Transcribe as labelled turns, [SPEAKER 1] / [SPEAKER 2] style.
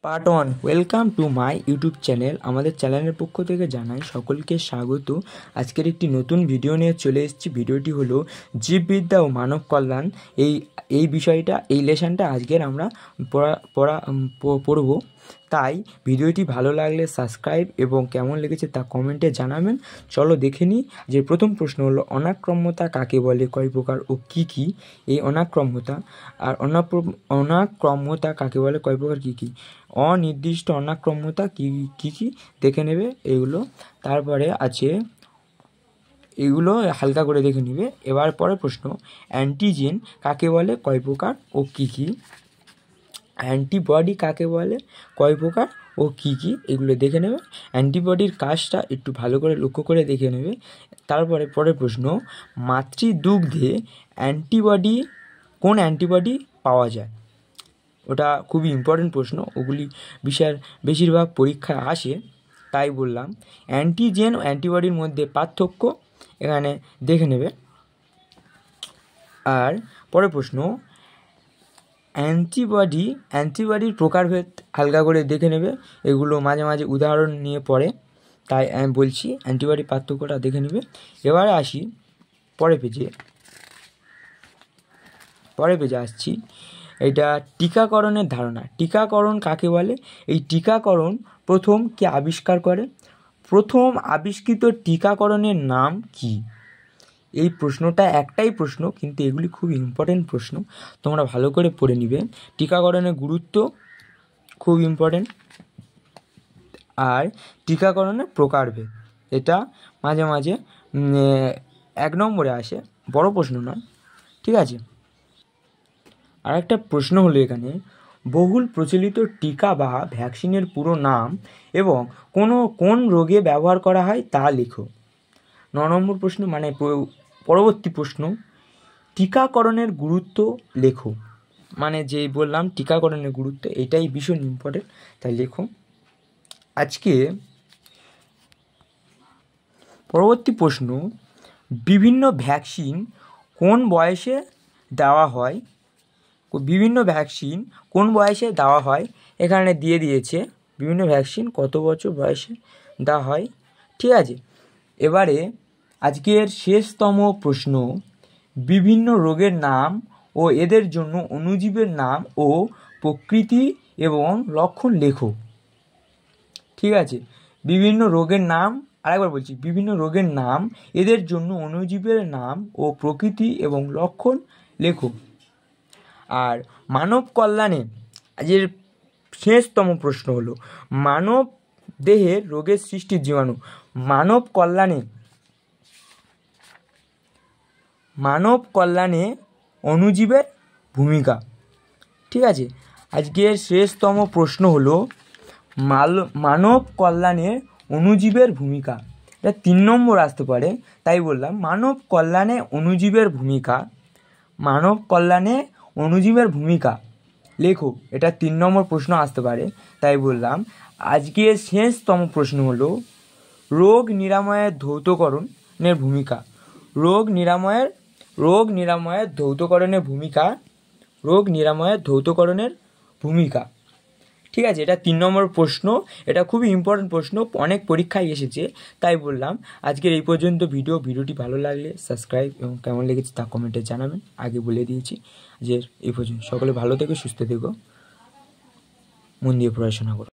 [SPEAKER 1] Part 1 welcome to my YouTube channel. আমাদের চ্যানেলের পক্ষ থেকে জানাই সকলকে স্বাগত। আজকের একটি নতুন ভিডিও নিয়ে চলে এসেছি। ভিডিওটি হলো জীববিদ্যা ও মানব কল্যাণ। এই বিষয়টা, এই লেসনটা আজকের আমরা পড়ব। তাই ভিডিওটি ভালো লাগলে সাবস্ক্রাইব এবং কেমন লেগেছে তা কমেন্টে জানাবেন। চলো দেখে নিই। যে প্রথম প্রশ্ন হলো অনাক্রম্যতা কাকে বলে, কয় প্রকার ও কী কী? এই অনাক্রম্যতা আর অনাক্রম্যতা কাকে বলে, কয় প্রকার, কী কী? অনির্দিষ্ট অনাক্রম্যতা কী কী দেখে নেবে এগুলো। তারপরে আছে এগুলো হালকা করে দেখে নেবে। এবার পরের প্রশ্ন, অ্যান্টিজেন কাকে বলে, কয় প্রকার ও কী কী? অ্যান্টিবডি কাকে বলে, কয় প্রকার ও কী কী, এগুলো দেখে নেবে। অ্যান্টিবডির কাজটা একটু ভালো করে লক্ষ্য করে দেখে নেবে। তারপরে পরের প্রশ্ন, মাতৃদুগ্ধে কোন অ্যান্টিবডি পাওয়া যায়? ওটা খুবই ইম্পর্টেন্ট প্রশ্ন, ওগুলি বিষয়ের বেশিরভাগ পরীক্ষায় আসে, তাই বললাম। অ্যান্টিজেন ও অ্যান্টিবডির মধ্যে পার্থক্য এখানে দেখে নেবে। আর পরের প্রশ্ন, অ্যান্টিবডির প্রকারভেদ হালকা করে দেখে নেবে। এগুলো মাঝে মাঝে উদাহরণ নিয়ে পড়ে, তাই আমি বলছি অ্যান্টিবডি পার্থক্যটা দেখে নেবে। এবারে আসি পরের পেজে আসছি। এটা টিকাকরণের ধারণা। টিকাকরণ কাকে বলে? এই টিকাকরণ প্রথম কে আবিষ্কার করে? প্রথম আবিষ্কৃত টিকাকরণের নাম কি? এই প্রশ্নটা একটাই প্রশ্ন, কিন্তু এগুলি খুব ইম্পর্টেন্ট প্রশ্ন, তোমরা ভালো করে পড়ে নিবে। টিকাকরণের গুরুত্ব খুব ইম্পর্টেন্ট। আর টিকাকরণের প্রকারভেদ, এটা মাঝে মাঝে 1 নম্বরে আসে, বড় প্রশ্ন নয়, ঠিক আছে। আর একটা প্রশ্ন হলো এখানে, বহুল প্রচলিত টিকা বা ভ্যাকসিনের পুরো নাম এবং কোন রোগে ব্যবহার করা হয় তা লেখো। 9 নম্বর প্রশ্ন, মানে পরবর্তী প্রশ্ন, টিকাকরণের গুরুত্ব লেখো। মানে যে বললাম টিকাকরণের গুরুত্ব, এটাই ভীষণ ইম্পর্টেন্ট, তাই লেখো। আজকে পরবর্তী প্রশ্ন, বিভিন্ন ভ্যাকসিন কোন বয়সে দেওয়া হয়? বিভিন্ন ভ্যাকসিন কোন বয়সে দেওয়া হয় এখানে দিয়ে দিয়েছে। বিভিন্ন ভ্যাকসিন কত বছর বয়সে দেওয়া হয়, ঠিক আছে। এবারে আজকের শেষতম প্রশ্ন, বিভিন্ন রোগের নাম ও এদের জন্য অণুজীবের নাম ও প্রকৃতি এবং লক্ষণ লেখো, ঠিক আছে। বিভিন্ন রোগের নাম, আরেকবার বলছি, বিভিন্ন রোগের নাম, এদের জন্য অণুজীবের নাম ও প্রকৃতি এবং লক্ষণ লেখো। আর মানব কল্যাণে আজের শেষতম প্রশ্ন হলো, মানব দেহের রোগের সৃষ্টির জীবাণু। মানব কল্যাণে অণুজীবের ভূমিকা, ঠিক আছে। আজকের শেষতম প্রশ্ন হলো মানব কল্যাণে অণুজীবের ভূমিকা। এটা 3 নম্বর আসতে পারে, তাই বললাম মানব কল্যাণে অণুজীবের ভূমিকা লেখো। এটা 3 নম্বর প্রশ্ন আসতে পারে, তাই বললাম। আজকের শেষতম প্রশ্ন হলো রোগ নিরাময়ের ধৌতকরণের ভূমিকা। রোগ নিরাময়ের ভূমিকা, ঠিক আছে। এটা 3 নম্বর প্রশ্ন, এটা খুবই ইম্পর্টেন্ট প্রশ্ন, অনেক পরীক্ষায় এসেছে, তাই বললাম। আজকের এই পর্যন্ত ভিডিওটি ভালো লাগলে সাবস্ক্রাইব এবং কেমন লেগেছে তা কমেন্টে জানাবেন। আগে বলে দিয়েছি যে এই পর্যন্ত। সকলে ভালো থেকো, সুস্থ থেকো, মন দিয়ে পড়াশোনা করো।